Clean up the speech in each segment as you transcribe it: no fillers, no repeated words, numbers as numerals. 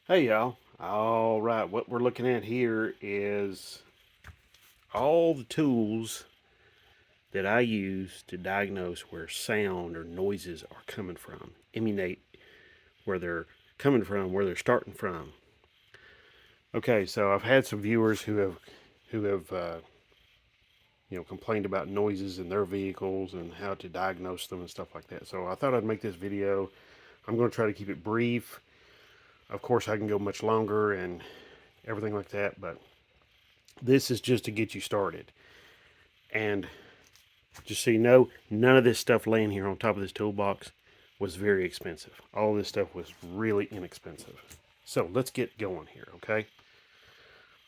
Hey y'all. All right, what we're looking at here is all the tools that I use to diagnose where sound or noises are coming from, emanate where they're coming from, where they're starting from. Okay, so I've had some viewers who have complained about noises in their vehicles and how to diagnose them and stuff like that. So I thought I'd make this video. I'm going to try to keep it brief. Of course, I can go much longer and everything like that, but this is just to get you started. And just so you know, none of this stuff laying here on top of this toolbox was very expensive. All this stuff was really inexpensive. So let's get going here, okay?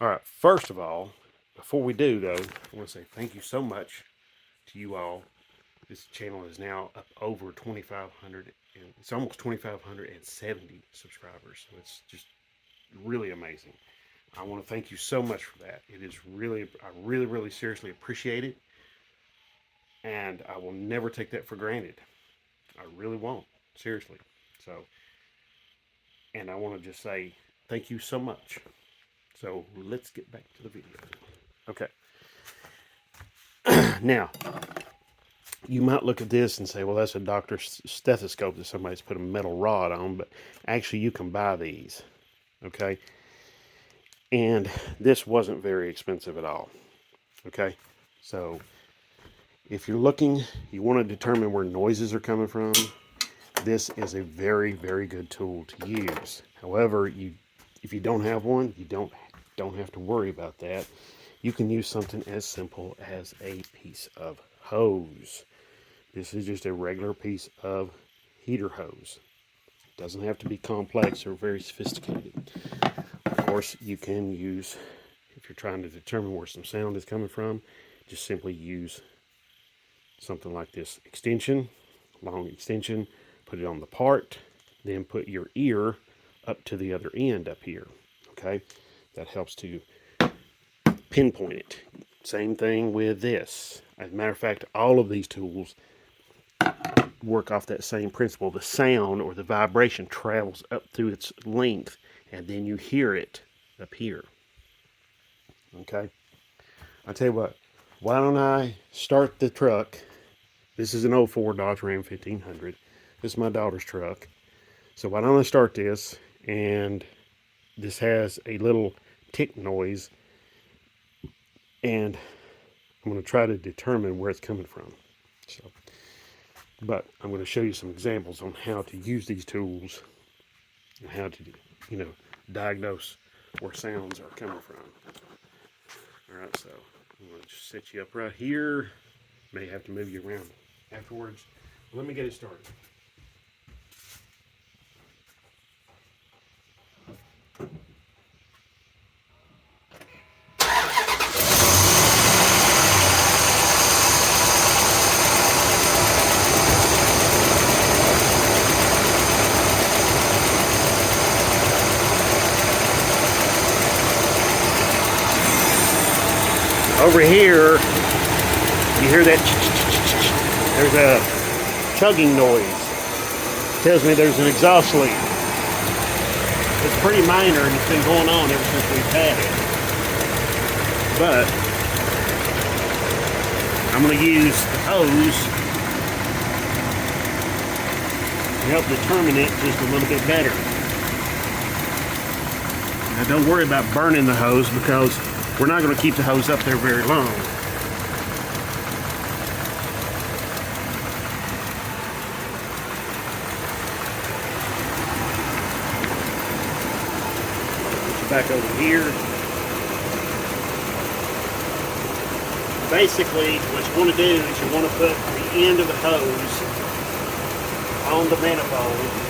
All right, first of all, before we do though, I want to say thank you so much to you all. This channel is now up over 2,500, and it's almost 2,570 subscribers. So it's just really amazing. I want to thank you so much for that. It is really, I really seriously appreciate it. And I will never take that for granted. I really won't. Seriously. So, and I want to just say thank you so much. So let's get back to the video. Okay. Now, you might look at this and say, well, that's a doctor's stethoscope that somebody's put a metal rod on, but actually you can buy these. Okay. And this wasn't very expensive at all. Okay. So if you're looking, you want to determine where noises are coming from, this is a very good tool to use. However, if you don't have one, you don't have to worry about that. You can use something as simple as a piece of hose. This is just a regular piece of heater hose. It doesn't have to be complex or very sophisticated. Of course, you can use, if you're trying to determine where some sound is coming from, just simply use something like this extension, long extension, put it on the part, then put your ear up to the other end up here. Okay, that helps to pinpoint it. Same thing with this. As a matter of fact, all of these tools work off that same principle. The sound or the vibration travels up through its length, and then you hear it up here. Okay, I'll tell you what, why don't I start the truck? This is an 04 Dodge Ram 1500. This is my daughter's truck. So why don't I start this? And this has a little tick noise. And I'm going to try to determine where it's coming from. So, but I'm going to show you some examples on how to use these tools and how to, diagnose where sounds are coming from. All right, so I'm going to just set you up right here. May have to move you around afterwards. Let me get it started. Over here, you hear that? There's a chugging noise. Tells me there's an exhaust leak. It's pretty minor and it's been going on ever since we've had it. But I'm going to use the hose to help determine it just a little bit better. Now don't worry about burning the hose because we're not going to keep the hose up there very long. Back over here. Basically, what you want to do is you want to put the end of the hose on the manifold.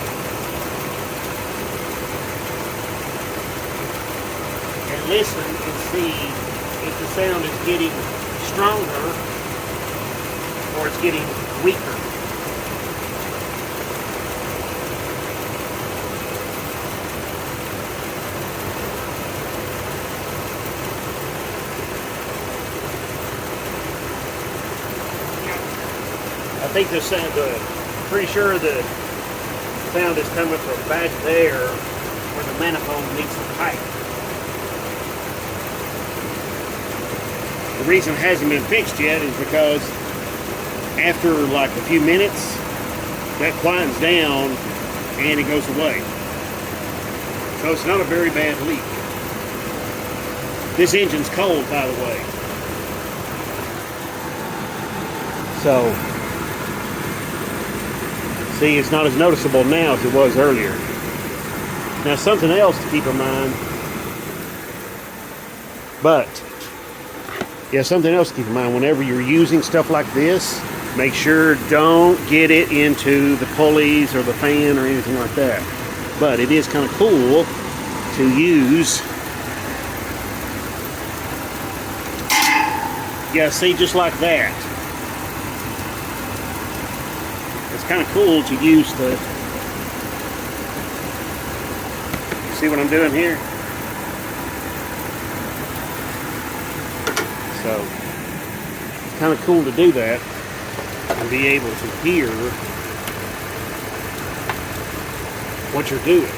And listen and see if the sound is getting stronger or it's getting weaker. I think the sound, pretty sure the sound is coming from back there where the manifold meets the pipe. The reason it hasn't been fixed yet is because after like a few minutes, that quietens down and it goes away. So it's not a very bad leak. This engine's cold, by the way. So, see, it's not as noticeable now as it was earlier. Now, something else to keep in mind, something else to keep in mind whenever you're using stuff like this, make sure don't get it into the pulleys or the fan or anything like that. But it is kind of cool to use. Yeah, see, just like that. It's kind of cool to use the, see what I'm doing here? So, it's kind of cool to do that and be able to hear what you're doing.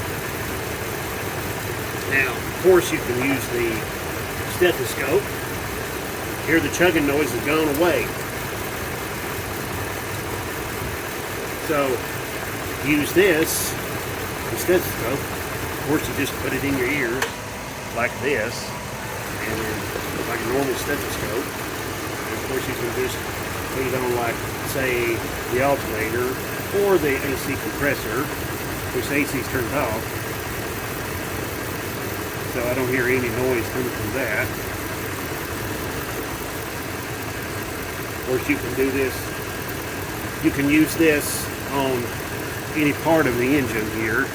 Now, of course, you can use the stethoscope. Here the chugging noise has gone away. So, use this, the stethoscope. Of course, you just put it in your ears like this, and then like a normal stethoscope. And of course, you can just put it on, like, say, the alternator or the AC compressor, which the AC is turned off. So I don't hear any noise coming from that. Of course, you can do this. You can use this on any part of the engine here.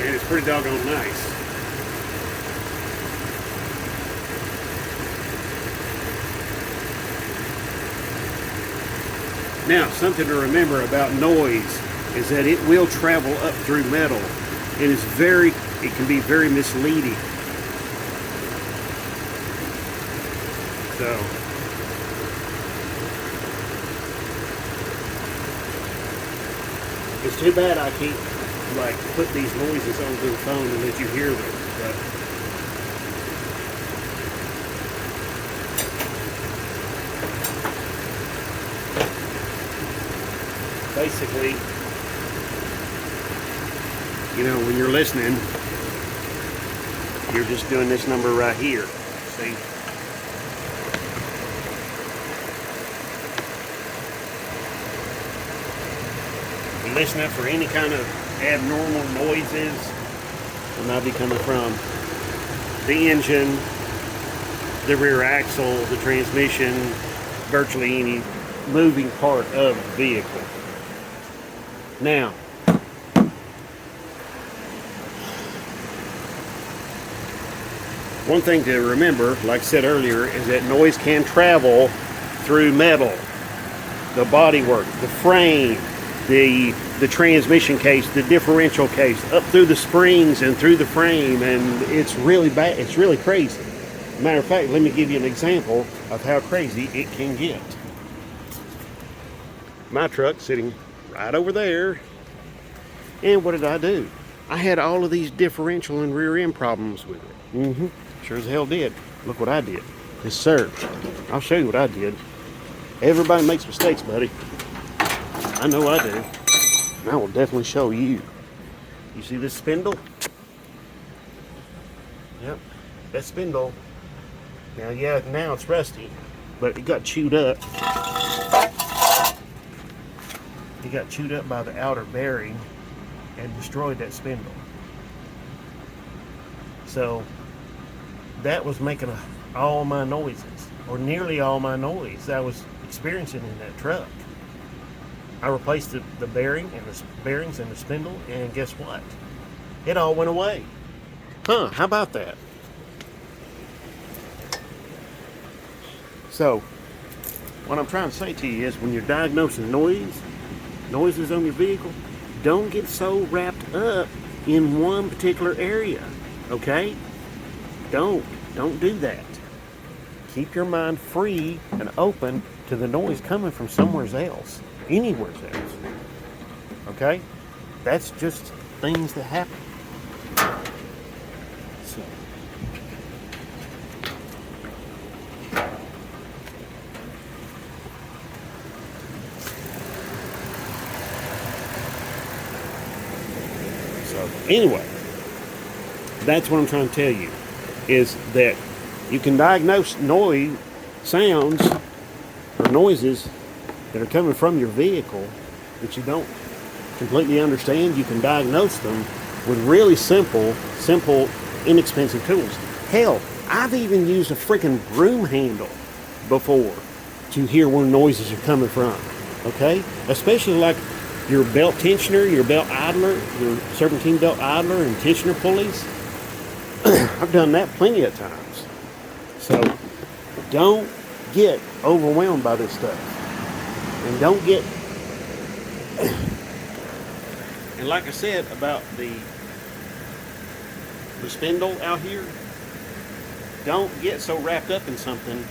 And it's pretty doggone nice. Now, something to remember about noise is that it will travel up through metal. It can be very misleading. So, it's too bad I can't, like, put these noises onto the phone and let you hear them. But basically, you know, when you're listening, you're just doing this number right here. See? You're listening for any kind of abnormal noises that might be coming from the engine, the rear axle, the transmission, virtually any moving part of the vehicle. Now, one thing to remember, like I said earlier, is that noise can travel through metal, the bodywork, the frame, the transmission case, the differential case, up through the springs and through the frame, and it's really bad. It's really crazy. Matter of fact, let me give you an example of how crazy it can get. My truck sitting right over there, and what did I do? I had all of these differential and rear end problems with it. Sure as hell did. Look what I did. Yes, sir. I'll show you what I did. Everybody makes mistakes, buddy. I know I do. And I will definitely show you. You see this spindle? Yep. That spindle. Now, yeah, now it's rusty, but it got chewed up. It got chewed up by the outer bearing and destroyed that spindle. So that was making all my noises, or nearly all my noise I was experiencing in that truck. I replaced the bearing and the bearings and the spindle, and guess what? It all went away. Huh, how about that? So, what I'm trying to say to you is when you're diagnosing noises on your vehicle, don't get so wrapped up in one particular area, okay? Don't do that. keep your mind free and open to the noise coming from somewhere else, anywhere else. Okay? That's just things that happen. So. Anyway, that's what I'm trying to tell you, is that you can diagnose sounds or noises that are coming from your vehicle that you don't completely understand. You can diagnose them with really simple, inexpensive tools. Hell, I've even used a freaking broom handle before to hear where noises are coming from. Okay? Especially like your belt tensioner, your belt idler, your serpentine belt idler and tensioner pulleys. I've done that plenty of times. So don't get overwhelmed by this stuff. And don't get... And like I said about the spindle out here, don't get so wrapped up in something.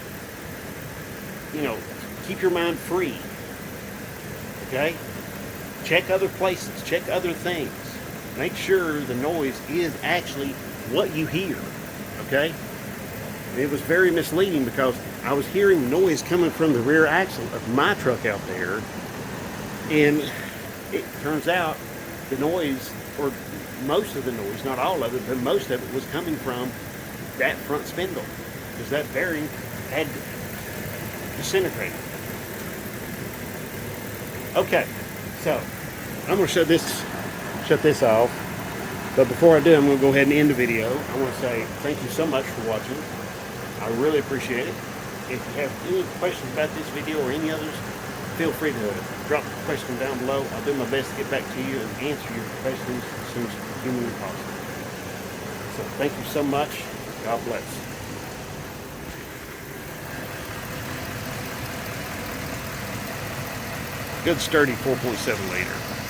Keep your mind free. Okay? Check other places, check other things. Make sure the noise is actually what you hear, okay? It was very misleading because I was hearing noise coming from the rear axle of my truck out there, and it turns out the noise, or most of the noise, not all of it, but most of it was coming from that front spindle, because that bearing had disintegrated. Okay. So, I'm going to shut this off, but before I do, I'm going to go ahead and end the video. I want to say thank you so much for watching. I really appreciate it. If you have any questions about this video or any others, feel free to drop a question down below. I'll do my best to get back to you and answer your questions as soon as humanly possible. So, thank you so much. God bless. Good sturdy 4.7 liter.